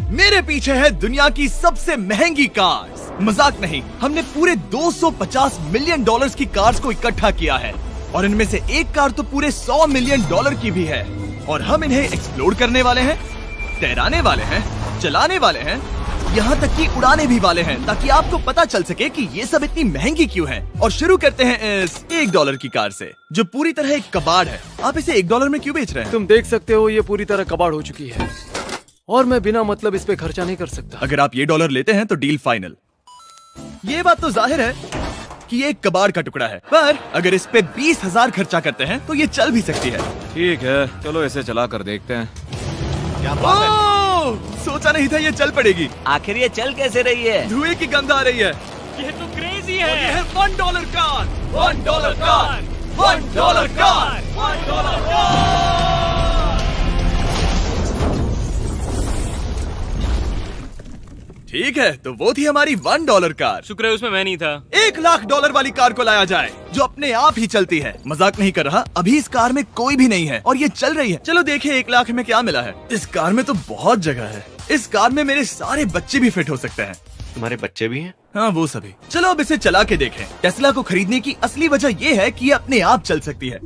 मेरे पीछे है दुनिया की सबसे महंगी कार्स। मजाक नहीं, हमने पूरे 250 मिलियन डॉलर्स की कार्स को इकट्ठा किया है और इनमें से एक कार तो पूरे 100 मिलियन डॉलर की भी है। और हम इन्हें एक्सप्लोर करने वाले हैं, तैराने वाले हैं, चलाने वाले हैं, यहाँ तक कि उड़ाने भी वाले हैं, ताकि आपको पता चल सके कि ये सब इतनी महंगी क्यों है। और शुरू करते हैं इस $1 की कार से, जो पूरी तरह एक कबाड़ है। आप इसे $1 में क्यों बेच रहे हैं? तुम देख सकते हो ये पूरी तरह कबाड़ हो चुकी है और मैं बिना मतलब इस पे खर्चा नहीं कर सकता। अगर आप ये $1 लेते हैं तो डील फाइनल। ये बात तो जाहिर है कि ये एक कबाड़ का टुकड़ा है, पर अगर इस पे 20,000 खर्चा करते हैं तो ये चल भी सकती है। ठीक है, चलो इसे चला कर देखते हैं। क्या बात है? सोचा नहीं था ये चल पड़ेगी। आखिर ये चल कैसे रही है? धुएं की गंध आ रही है। ये तो क्रेजी है। और ये है $1 कार, $1 कार, $1 कार, $1 कार। ठीक है, तो वो थी हमारी $1 कार। शुक्र है उसमें मैं नहीं था। $1,00,000 वाली कार को लाया जाए, जो अपने आप ही चलती है। मजाक नहीं कर रहा, अभी इस कार में कोई भी नहीं है और ये चल रही है। चलो देखें 1 लाख में क्या मिला है। इस कार में तो बहुत जगह है। इस कार में मेरे सारे बच्चे भी फिट हो सकते हैं। तुम्हारे बच्चे भी हैं? हाँ, वो सभी। चलो अब इसे चला के देखें। टेस्ला को खरीदने की असली वजह ये है कि ये अपने आप चल सकती है।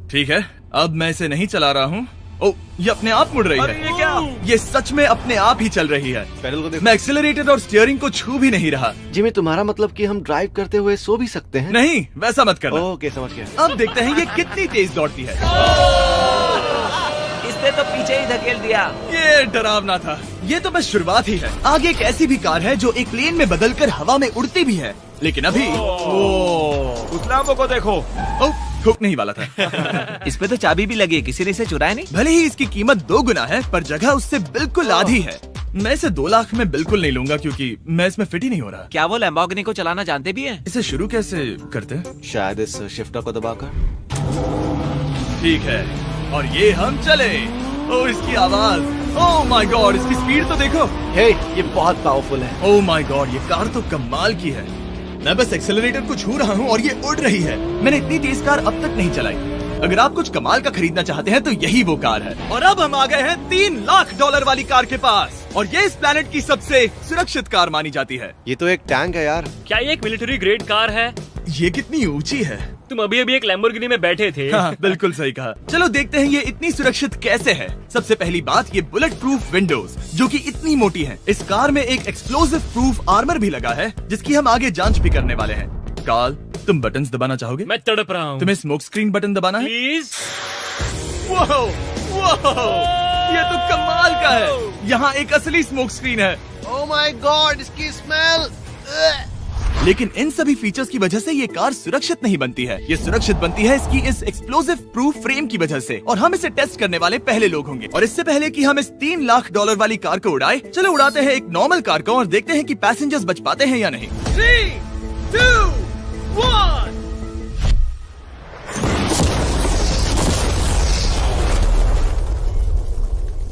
ठीक है, अब मैं इसे नहीं चला रहा हूँ। ओ, ये अपने आप मुड़ रही है। ये क्या? ये सच में अपने आप ही चल रही है। पैडल को देखो। मैं एक्सेलरेटर और स्टीयरिंग को छू भी नहीं रहा। जिमी, तुम्हारा मतलब कि हम ड्राइव करते हुए सो भी सकते हैं? नहीं, वैसा मत करना। ओके, समझ गया। अब देखते हैं ये कितनी तेज दौड़ती है। इसने तो पीछे ही धकेल दिया। ये डरावना था। ये तो बस शुरुआत ही है। आगे एक ऐसी भी कार है जो एक प्लेन में बदलकर हवा में उड़ती भी है, लेकिन अभी उस लैम्बो को देखो। ठोकने ही वाला था। इस पे तो चाबी भी लगी है, किसी ने इसे चुराया नहीं। भले ही इसकी कीमत 2 गुना है, पर जगह उससे बिल्कुल आधी है। मैं इसे 2 लाख में बिल्कुल नहीं लूंगा, क्योंकि मैं इसमें फिट ही नहीं हो रहा। क्या वो लैम्बोर्गिनी को चलाना जानते भी हैं? इसे शुरू कैसे करते हैं? शायद इस शिफ्टर को दबाकर। ठीक है, और ये हम चले। ओ, इसकी आवाज, ओह माय गॉड, इसकी स्पीड तो देखो। हे, ये बहुत पावरफुल है। ओह माय गॉड, ये कार तो कमाल की है। मैं बस एक्सेलरेटर को छू रहा हूँ और ये उड़ रही है। मैंने इतनी तेज कार अब तक नहीं चलाई। अगर आप कुछ कमाल का खरीदना चाहते हैं तो यही वो कार है। और अब हम आ गए हैं $3,00,000 वाली कार के पास, और ये इस प्लेनेट की सबसे सुरक्षित कार मानी जाती है। ये तो एक टैंक है यार। क्या ये एक मिलिट्री ग्रेड कार है? ये कितनी ऊंची है। तुम अभी अभी एक लैम्बोर्गिनी में बैठे थे। हाँ, बिल्कुल सही कहा। चलो देखते हैं ये इतनी सुरक्षित कैसे है। सबसे पहली बात, ये बुलेट प्रूफ विंडोज, जो कि इतनी मोटी हैं। इस कार में एक एक्सप्लोसिव प्रूफ आर्मर भी लगा है, जिसकी हम आगे जांच भी करने वाले हैं। कार्ल, तुम बटन्स दबाना चाहोगे? मैं तड़प रहा हूँ। तुम्हें स्मोक स्क्रीन बटन दबाना है? प्लीज। वाओ, वाओ, ये तो कमाल का है। यहाँ एक असली स्मोक स्क्रीन है। ओह माय गॉड, इसकी स्मेल। लेकिन इन सभी फीचर्स की वजह से ये कार सुरक्षित नहीं बनती है। ये सुरक्षित बनती है इसकी इस एक्सप्लोसिव प्रूफ फ्रेम की वजह से, और हम इसे टेस्ट करने वाले पहले लोग होंगे। और इससे पहले कि हम इस $3,00,000 वाली कार को उड़ाए, चलो उड़ाते हैं एक नॉर्मल कार को और देखते हैं कि पैसेंजर्स बच पाते हैं या नहीं। 3, 2, 1।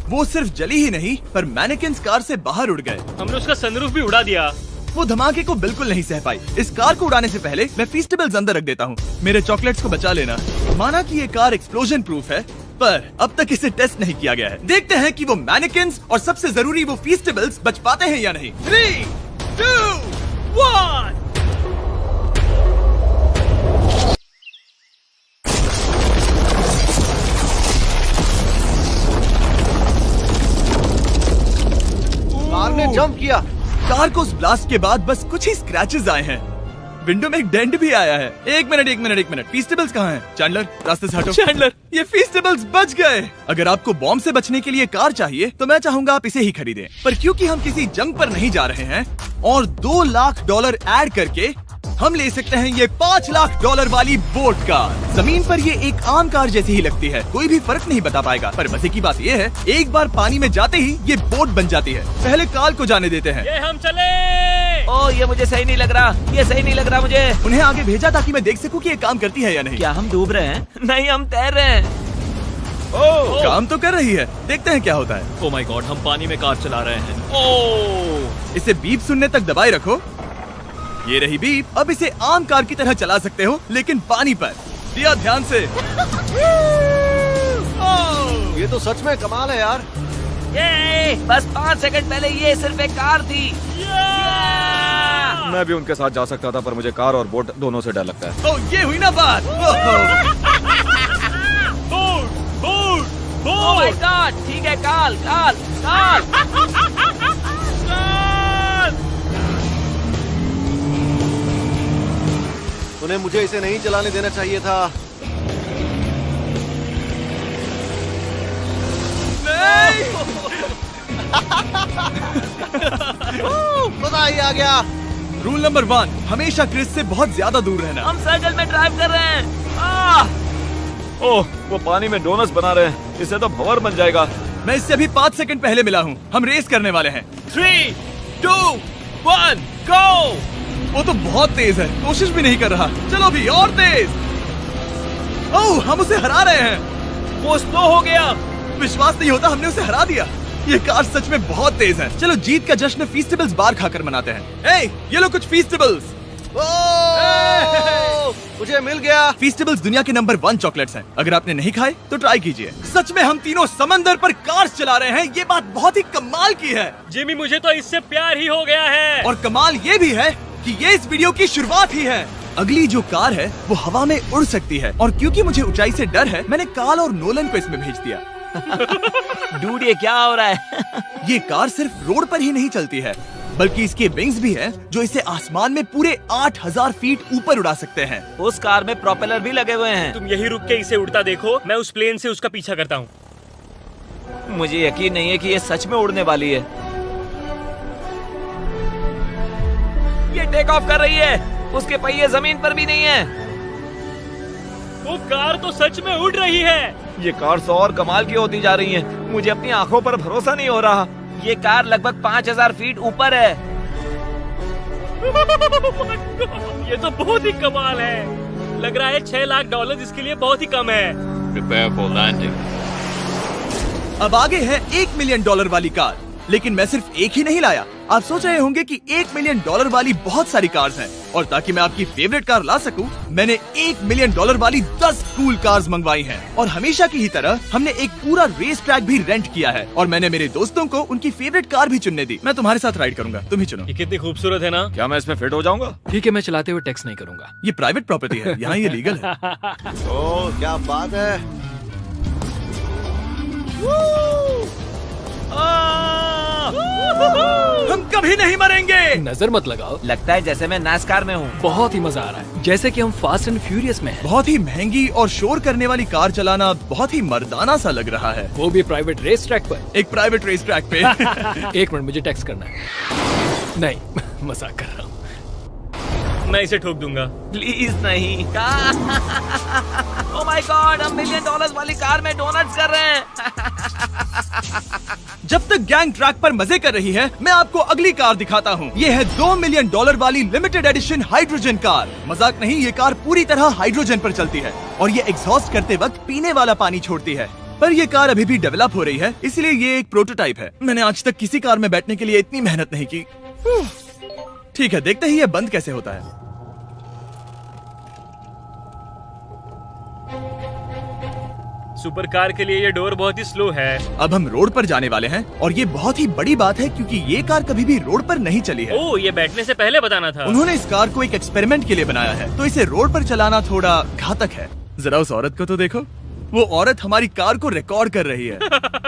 वो सिर्फ जली ही नहीं, पर मैनेकिन्स कार से बाहर उड़ गए। हमने उसका सनरूफ भी उड़ा दिया। वो धमाके को बिल्कुल नहीं सह पाई। इस कार को उड़ाने से पहले मैं फीस्टेबल्स अंदर रख देता हूँ। मेरे चॉकलेट्स को बचा लेना। माना कि ये कार एक्सप्लोजन प्रूफ है, पर अब तक इसे टेस्ट नहीं किया गया है। देखते हैं कि वो मैनेकिन्स और सबसे जरूरी वो फीस्टेबल्स बच पाते हैं या नहीं। 3, 2, 1। कार ने जंप किया। कार को उस ब्लास्ट के बाद बस कुछ ही स्क्रैचेस आए हैं। विंडो में एक डेंट भी आया है। एक मिनट, फीस्टेबल्स कहाँ हैं? चैंडलर, रास्ते से हटो। चैंडलर, ये फीस्टेबल्स बच गए। अगर आपको बॉम्ब से बचने के लिए कार चाहिए तो मैं चाहूंगा आप इसे ही खरीदें। पर क्योंकि हम किसी जंग पर नहीं जा रहे हैं और $2,00,000 ऐड करके हम ले सकते हैं ये $5,00,000 वाली बोट कार। जमीन पर ये एक आम कार जैसी ही लगती है, कोई भी फर्क नहीं बता पाएगा। पर मजे की बात ये है, एक बार पानी में जाते ही ये बोट बन जाती है। पहले कार्ल को जाने देते हैं। ये हम चले। ओह, ये मुझे सही नहीं लग रहा। ये सही नहीं लग रहा मुझे। उन्हें आगे भेजा ताकि मैं देख सकूं कि ये काम करती है या नहीं। क्या हम डूब रहे हैं? नहीं, हम तैर रहे हैं। ओह, काम तो कर रही है। देखते हैं क्या होता है। ओह माय गॉड, हम पानी में कार चला रहे हैं। ओह, इसे बीप सुनने तक दबाए रखो। ये रही बीप। अब इसे आम कार की तरह चला सकते हो, लेकिन पानी पर। दिया ध्यान से। ये तो सच में कमाल है यार। ये बस 5 सेकंड पहले ये सिर्फ एक कार थी। मैं भी उनके साथ जा सकता था, पर मुझे कार और बोट दोनों से डर लगता है। ओह, ये हुई ना बात। ओह माय गॉड, ठीक है, काल काल काल। उन्हें मुझे इसे नहीं चलाने देना चाहिए था। मजा ही आ गया। रूल नंबर 1, हमेशा क्रिस से बहुत ज्यादा दूर रहना। हम सर्कल में ड्राइव कर रहे हैं। ओह, वो पानी में डोनट्स बना रहे हैं। इससे तो भंवर बन जाएगा। मैं इससे अभी 5 सेकंड पहले मिला हूँ। हम रेस करने वाले हैं। 3, 2, 1, गो। वो तो बहुत तेज है, कोशिश भी नहीं कर रहा। चलो भी और तेज। ओह, हम उसे हरा रहे हैं। वो स्लो हो गया। विश्वास नहीं होता, हमने उसे हरा दिया। ये कार सच में बहुत तेज है। चलो जीत का जश्न फीस्टेबल्स बार खाकर मनाते हैं। ए, ये लो कुछ फीस्टेबल्स। मुझे मिल गया। फीस्टेबल्स दुनिया के नंबर 1 चॉकलेट्स हैं। अगर आपने नहीं खाए तो ट्राई कीजिए। सच में हम तीनों समंदर पर कार्स चला रहे हैं। ये बात बहुत ही कमाल की है। जिमी, मुझे तो इससे प्यार ही हो गया है। और कमाल ये भी है कि ये इस वीडियो की शुरुआत ही है। अगली जो कार है वो हवा में उड़ सकती है, और क्योंकि मुझे ऊंचाई से डर है, मैंने काल और नोलन को इसमें भेज दिया। डूड, ये क्या हो रहा है? ये कार सिर्फ रोड पर ही नहीं चलती है, बल्कि इसके विंग्स भी हैं, जो इसे आसमान में पूरे 8000 फीट ऊपर उड़ा सकते हैं। उस कार में प्रोपेलर भी लगे हुए हैं। तुम यही रुक के इसे उड़ता देखो, मैं उस प्लेन से उसका पीछा करता हूँ। मुझे यकीन नहीं है कि ये सच में उड़ने वाली है। ये टेक ऑफ कर रही है। उसके पहिए जमीन पर भी नहीं है। वो कार तो सच में उड़ रही है। ये कार्स और कमाल की होती जा रही हैं। मुझे अपनी आंखों पर भरोसा नहीं हो रहा। ये कार लगभग 5000 फीट ऊपर है। ये तो बहुत ही कमाल है। लग रहा है $6 लाख इसके लिए बहुत ही कम है। Prepare for landing. अब आगे है $1 मिलियन वाली कार। लेकिन मैं सिर्फ एक ही नहीं लाया। आप सोच रहे होंगे कि $1 मिलियन वाली बहुत सारी कार्स हैं, और ताकि मैं आपकी फेवरेट कार ला सकूं, मैंने $1 मिलियन वाली 10 कूल कार्स मंगवाई हैं। और हमेशा की ही तरह हमने एक पूरा रेस ट्रैक भी रेंट किया है, और मैंने मेरे दोस्तों को उनकी फेवरेट कार भी चुनने दी। मैं तुम्हारे साथ राइड करूंगा, तुम ही चुनो। ये कितनी खूबसूरत है ना। क्या मैं इसमें फिट हो जाऊंगा? ठीक है, मैं चलाते हुए टेक्स्ट नहीं करूंगा। ये प्राइवेट प्रॉपर्टी है, यहाँ ये लीगल है। ओह, क्या बात है। हम कभी नहीं मरेंगे। नजर मत लगाओ। लगता है जैसे मैं नासकार में हूँ। बहुत ही मजा आ रहा है, जैसे कि हम फास्ट एंड फ्यूरियस में हैं। बहुत ही महंगी और शोर करने वाली कार चलाना बहुत ही मर्दाना सा लग रहा है। वो भी प्राइवेट रेस ट्रैक पर। एक प्राइवेट रेस ट्रैक पे। 1 मिनट, मुझे टेक्स्ट करना है। नहीं, मजाक कर रहा हूँ। मैं इसे ठोक दूंगा। प्लीज नहीं। ओह माय गॉड, हम $1 मिलियन वाली कार में डोनट्स कर रहे हैं। जब तक गैंग ट्रैक पर मजे कर रही है, मैं आपको अगली कार दिखाता हूँ। ये है $2 मिलियन वाली लिमिटेड एडिशन हाइड्रोजन कार। मजाक नहीं, ये कार पूरी तरह हाइड्रोजन पर चलती है, और ये एग्जॉस्ट करते वक्त पीने वाला पानी छोड़ती है। पर ये कार अभी भी डेवलप हो रही है, इसलिए ये एक प्रोटोटाइप है। मैंने आज तक किसी कार में बैठने के लिए इतनी मेहनत नहीं की। ठीक है, देखते ही ये बंद कैसे होता है। सुपर कार के लिए ये डोर बहुत ही स्लो है। अब हम रोड पर जाने वाले हैं, और ये बहुत ही बड़ी बात है क्योंकि ये कार कभी भी रोड पर नहीं चली है। ओह, ये बैठने से पहले बताना था। उन्होंने इस कार को एक एक्सपेरिमेंट के लिए बनाया है, तो इसे रोड पर चलाना थोड़ा घातक है। जरा उस औरत को तो देखो, वो औरत हमारी कार को रिकॉर्ड कर रही है।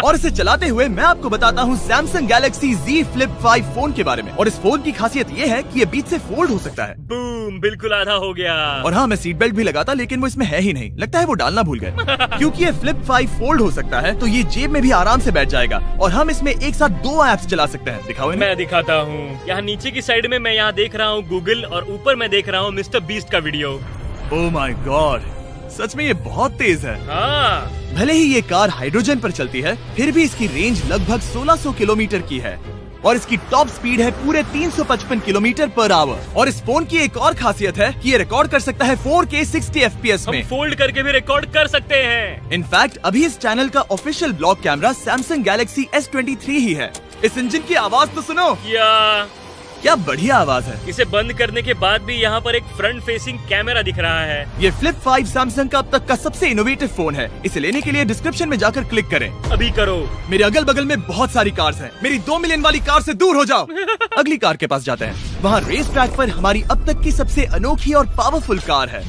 और इसे चलाते हुए मैं आपको बताता हूँ Samsung Galaxy Z Flip 5 phone के बारे में। और इस फोन की खासियत ये है कि ये बीच से फोल्ड हो सकता है। बूम, बिल्कुल आधा हो गया। और हाँ, मैं सीट बेल्ट भी लगाता, लेकिन वो इसमें है ही नहीं। लगता है वो डालना भूल गए। क्योंकि ये Flip 5 फोल्ड हो सकता है, तो ये जेब में भी आराम से बैठ जाएगा, और हम इसमें एक साथ 2 ऐप्स चला सकते हैं। दिखाओ इन्हें। मैं दिखाता हूँ। यहाँ नीचे की साइड में मैं यहाँ देख रहा हूँ गूगल, और ऊपर मैं देख रहा हूँ मिस्टर बीस्ट का वीडियो। ओह माय गॉड, सच में ये बहुत तेज है। हाँ, भले ही ये कार हाइड्रोजन पर चलती है, फिर भी इसकी रेंज लगभग 1600 किलोमीटर की है, और इसकी टॉप स्पीड है पूरे 355 किलोमीटर पर आवर। और इस फोन की एक और खासियत है कि ये रिकॉर्ड कर सकता है 4K 60 FPS हम में। फोल्ड करके भी रिकॉर्ड कर सकते हैं। इनफैक्ट अभी इस चैनल का official blog camera Samsung Galaxy S23 ही है। इस इंजन की आवाज तो सुनो। या क्या बढ़िया आवाज है। इसे बंद करने के बाद भी यहाँ पर एक फ्रंट फेसिंग कैमरा दिख रहा है। ये फ्लिप 5 सैमसंग का अब तक का सबसे इनोवेटिव फोन है। इसे लेने के लिए डिस्क्रिप्शन में जाकर क्लिक करें। अभी करो। मेरे अगल बगल में बहुत सारी कार्स हैं। मेरी 2 मिलियन वाली कार से दूर हो जाओ। अगली कार के पास जाते हैं। वहाँ रेस ट्रैक पर हमारी अब तक की सबसे अनोखी और पावरफुल कार है।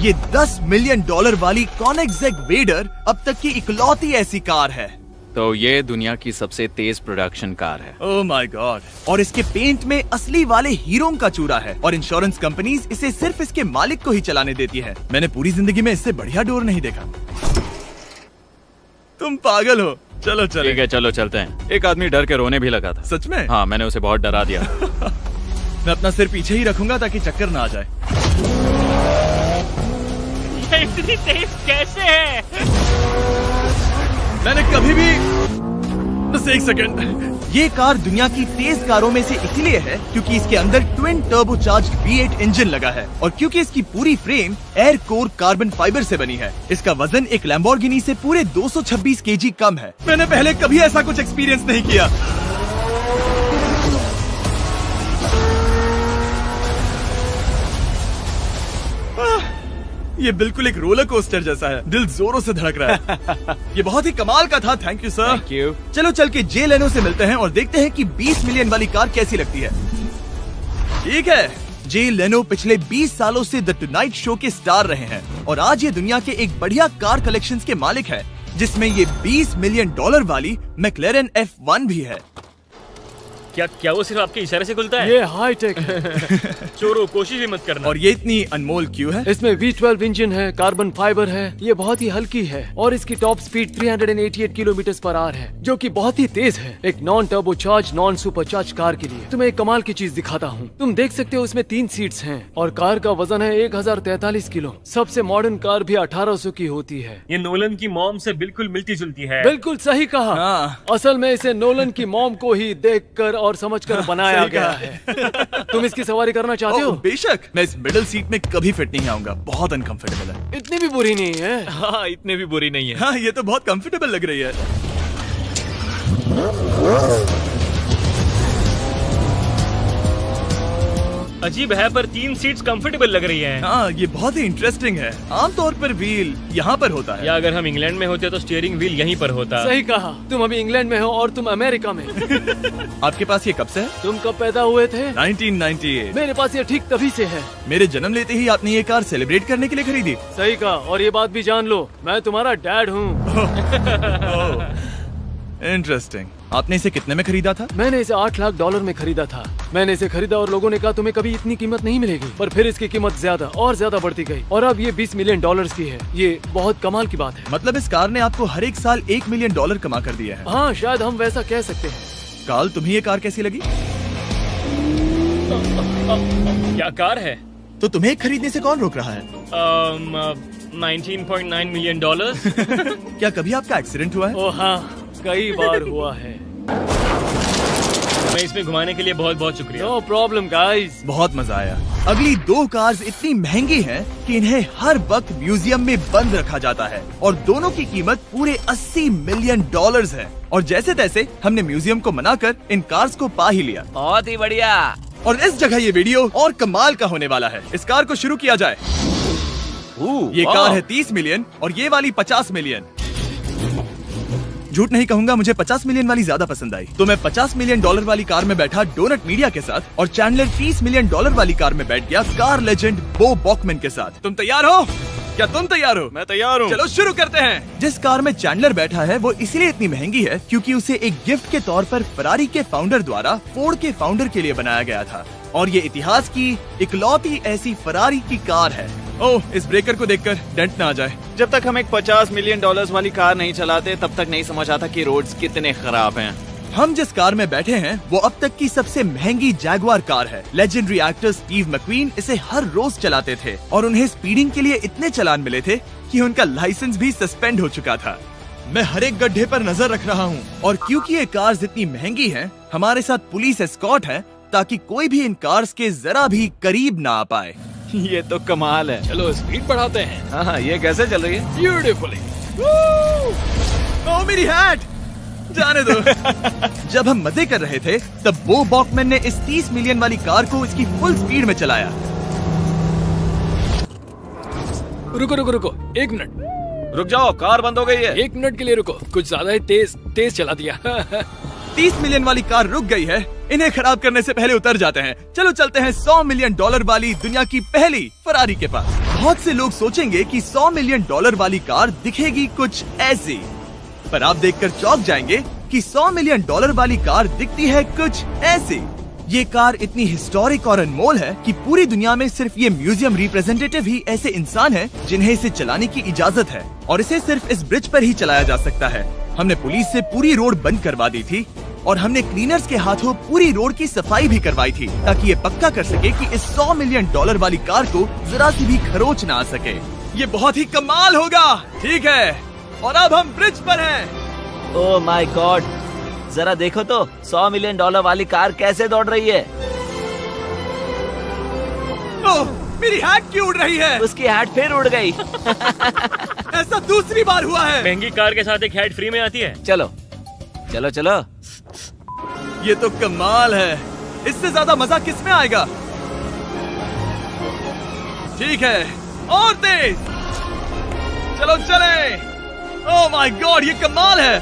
ये $10 मिलियन वाली कॉनिग्सेग वेडर अब तक की इकलौती ऐसी कार है। तो ये दुनिया की सबसे तेज प्रोडक्शन कार है। Oh my God. और इसके पेंट में असली वाले हीरो का चूरा है और इंश्योरेंस कंपनीज इसे सिर्फ इसके मालिक को ही चलाने देती है। मैंने पूरी जिंदगी में इससे बढ़िया डोर नहीं देखा। तुम पागल हो। चलो चलो। ठीक है चलो चलते हैं। एक आदमी डर के रोने भी लगा था। सच में? हाँ, मैंने उसे बहुत डरा दिया। मैं अपना सिर पीछे ही रखूंगा ताकि चक्कर ना आ जाए। ये इतनी तेज कैसे है? मैंने कभी भी बस एक सेकंड। ये कार दुनिया की तेज कारों में से इसलिए है क्योंकि इसके अंदर ट्विन टर्बोचार्ज्ड V8 इंजन लगा है और क्योंकि इसकी पूरी frame air core carbon fibre से बनी है। इसका वजन एक लैम्बोर्गिनी से पूरे 226 kg कम है। मैंने पहले कभी ऐसा कुछ एक्सपीरियंस नहीं किया। ये बिल्कुल एक रोलर कोस्टर जैसा है। दिल जोरों से धड़क रहा है। ये बहुत ही कमाल का था। Thank you sir. Thank you. चलो चल के जे लेनो से मिलते हैं और देखते हैं कि 20 मिलियन वाली कार कैसी लगती है। ठीक है, जे लेनो पिछले 20 सालों से द टुनाइट शो के स्टार रहे हैं और आज ये दुनिया के एक बढ़िया कार कलेक्शंस के मालिक है, जिसमें ये $20 मिलियन वाली मैक्लेरन F1 भी है। क्या वो सिर्फ आपके इशारे से खुलता है? ये हाई टेक है। चोरों, कोशिश भी मत करना। और ये इतनी अनमोल क्यों है? इसमें V12 इंजन है, कार्बन फाइबर है, ये बहुत ही हल्की है और इसकी top speed 388 kilometre per hour है, जो कि बहुत ही तेज है एक non turbocharge non supercharge car के लिए। तुम्हें एक कमाल की चीज दिखाता हूँ। तुम देख सकते हो इसमें 3 सीट्स हैं और कार का वजन है 1043 किलो। सबसे मॉडर्न कार भी 1800 की होती है। ये नोलन की मॉम से बिल्कुल मिलती जुलती है। बिल्कुल सही कहा। हाँ। असल में इसे नोलन की मॉम को ही देखकर और समझकर बनाया सही गया कहा। है। तुम इसकी सवारी करना चाहते हो? बेशक। मैं इस मिडिल सीट में कभी फिट नहीं आऊंगा। बहुत अनकंफर्टेबल है। इतनी भी बुरी नहीं है। हाँ, इतने भी बुरी नहीं है। हाँ, ये तो बहुत कंफर्टेबल लग रही है। अजीब है पर 3 सीट्स कंफर्टेबल लग रही हैं। हाँ, ये बहुत ही इंटरेस्टिंग है। आमतौर पर व्हील यहाँ पर होता है। या अगर हम इंग्लैंड में होते तो स्टीयरिंग व्हील यहीं पर होता। सही कहा। तुम अभी इंग्लैंड में हो और तुम अमेरिका में। आपके पास ये कब से है? तुम कब पैदा हुए थे? 1998। मेरे पास ये ठीक तभी से है। मेरे जन्म लेते ही आपने ये कार सेलिब्रेट करने के लिए खरीदी। सही कहा। और ये बात भी जान लो, मैं तुम्हारा डैड हूँ। इंटरेस्टिंग। आपने इसे कितने में खरीदा था? मैंने इसे $8 लाख में खरीदा था। मैंने इसे खरीदा और लोगों ने कहा तुम्हें कभी इतनी कीमत नहीं मिलेगी, पर फिर इसकी कीमत ज्यादा और ज्यादा बढ़ती गई और अब ये $20 मिलियन की है। ये बहुत कमाल की बात है। मतलब इस कार ने आपको हर एक साल $1 मिलियन कमा कर दिया है। हाँ, शायद हम वैसा कह सकते हैं। काल, तुम्हें ये कार कैसी लगी? क्या कार है? तो तुम्हें खरीदने से कौन रोक रहा है? 19.9 मिलियन डॉलर। क्या कभी आपका एक्सीडेंट हुआ है? ओ हाँ, कई बार हुआ है। मैं इसमें घुमाने के लिए बहुत बहुत शुक्रिया। No problem guys. बहुत मजा आया। अगली 2 कार्स इतनी महंगी हैं कि इन्हें हर वक्त म्यूजियम में बंद रखा जाता है और दोनों की कीमत पूरे $80 मिलियन है। और जैसे तैसे हमने म्यूजियम को मनाकर इन कार्स को पा ही लिया। बहुत ही बढ़िया। और इस जगह ये वीडियो और कमाल का होने वाला है। इस कार को शुरू किया जाए। ये कार है 30 मिलियन और ये वाली 50 मिलियन। झूठ नहीं कहूंगा, मुझे 50 मिलियन वाली ज्यादा पसंद आई। तो मैं $50 मिलियन वाली कार में बैठा डोनट मीडिया के साथ और चैंडलर $30 मिलियन वाली कार में बैठ गया कार लेजेंड बो बॉकमैन के साथ। तुम तैयार हो? क्या तुम तैयार हो? मैं तैयार हूँ। चलो शुरू करते हैं। जिस कार में चैंडलर बैठा है वो इसलिए इतनी महंगी है क्योंकि उसे एक गिफ्ट के तौर पर फरारी के फाउंडर द्वारा फोर्ड के फाउंडर के लिए बनाया गया था और ये इतिहास की इकलौती ऐसी फरारी की कार है। ओह, इस ब्रेकर को देखकर डेंट ना आ जाए। जब तक हम एक $50 मिलियन वाली कार नहीं चलाते तब तक नहीं समझ आता कि रोड्स कितने खराब हैं। हम जिस कार में बैठे हैं वो अब तक की सबसे महंगी जैगुआर कार है। लेजेंडरी एक्टर स्टीव मैक्वीन इसे हर रोज चलाते थे और उन्हें स्पीडिंग के लिए इतने चालान मिले थे कि उनका लाइसेंस भी सस्पेंड हो चुका था। मैं हर एक गड्ढे पर नजर रख रहा हूँ और क्योंकि ये कार्स इतनी महंगी हैं, हमारे साथ पुलिस एस्कॉर्ट है ताकि कोई भी इन कार्स के जरा भी करीब ना आ पाए। ये तो कमाल है। चलो स्पीड बढ़ाते हैं। हाँ, ये कैसे चल रही है? ब्यूटीफुली। ओह, मेरी हैट! जाने दो। जब हम मजे कर रहे थे तब बो बॉकमैन ने इस 30 मिलियन वाली कार को इसकी फुल स्पीड में चलाया। रुको रुको रुको, 1 मिनट। रुक जाओ, कार बंद हो गई है। 1 मिनट के लिए रुको, कुछ ज्यादा ही तेज चला दिया। 30 मिलियन वाली कार रुक गई है। इन्हें खराब करने से पहले उतर जाते हैं। चलो चलते हैं $100 मिलियन वाली दुनिया की पहली फरारी के पास। बहुत से लोग सोचेंगे कि $100 मिलियन वाली कार दिखेगी कुछ ऐसी, पर आप देखकर चौंक जाएंगे कि $100 मिलियन वाली कार दिखती है कुछ ऐसी। ये कार इतनी हिस्टोरिक और अनमोल है कि पूरी दुनिया में सिर्फ ये म्यूजियम रिप्रेजेंटेटिव ही ऐसे इंसान हैं जिन्हें इसे चलाने की इजाजत है, और इसे सिर्फ इस ब्रिज पर ही चलाया जा सकता है। हमने पुलिस से पूरी रोड बंद करवा दी थी और हमने क्लीनर्स के हाथों पूरी रोड की सफाई भी करवाई थी, ताकि ये पक्का कर सके कि इस $100 मिलियन वाली कार को जरा सी भी खरोच ना आ सके। ये बहुत ही कमाल होगा, ठीक है? और अब हम ब्रिज पर हैं। ओह माय गॉड, जरा देखो तो $100 मिलियन वाली कार कैसे दौड़ रही है। ओह, मेरी हैट क्यों उड़ रही है? उसकी हैट फिर उड़ गई। ऐसा दूसरी बार हुआ है। महंगी कार के साथ एक हैट फ्री में आती है। चलो चलो चलो। ये तो कमाल है, इससे ज्यादा मजा किसमें आएगा? ठीक है, और तेज। चलो चले। ओह माय गॉड, ये कमाल है।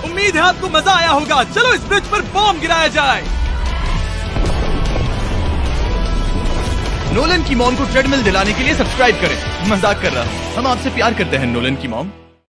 उम्मीद है आपको मजा आया होगा। चलो इस ब्रिज पर बॉम्ब गिराया जाए। नोलन की मॉम को ट्रेडमिल दिलाने के लिए सब्सक्राइब करें। मजाक कर रहा हूँ, हम आपसे प्यार करते हैं नोलन की मॉम।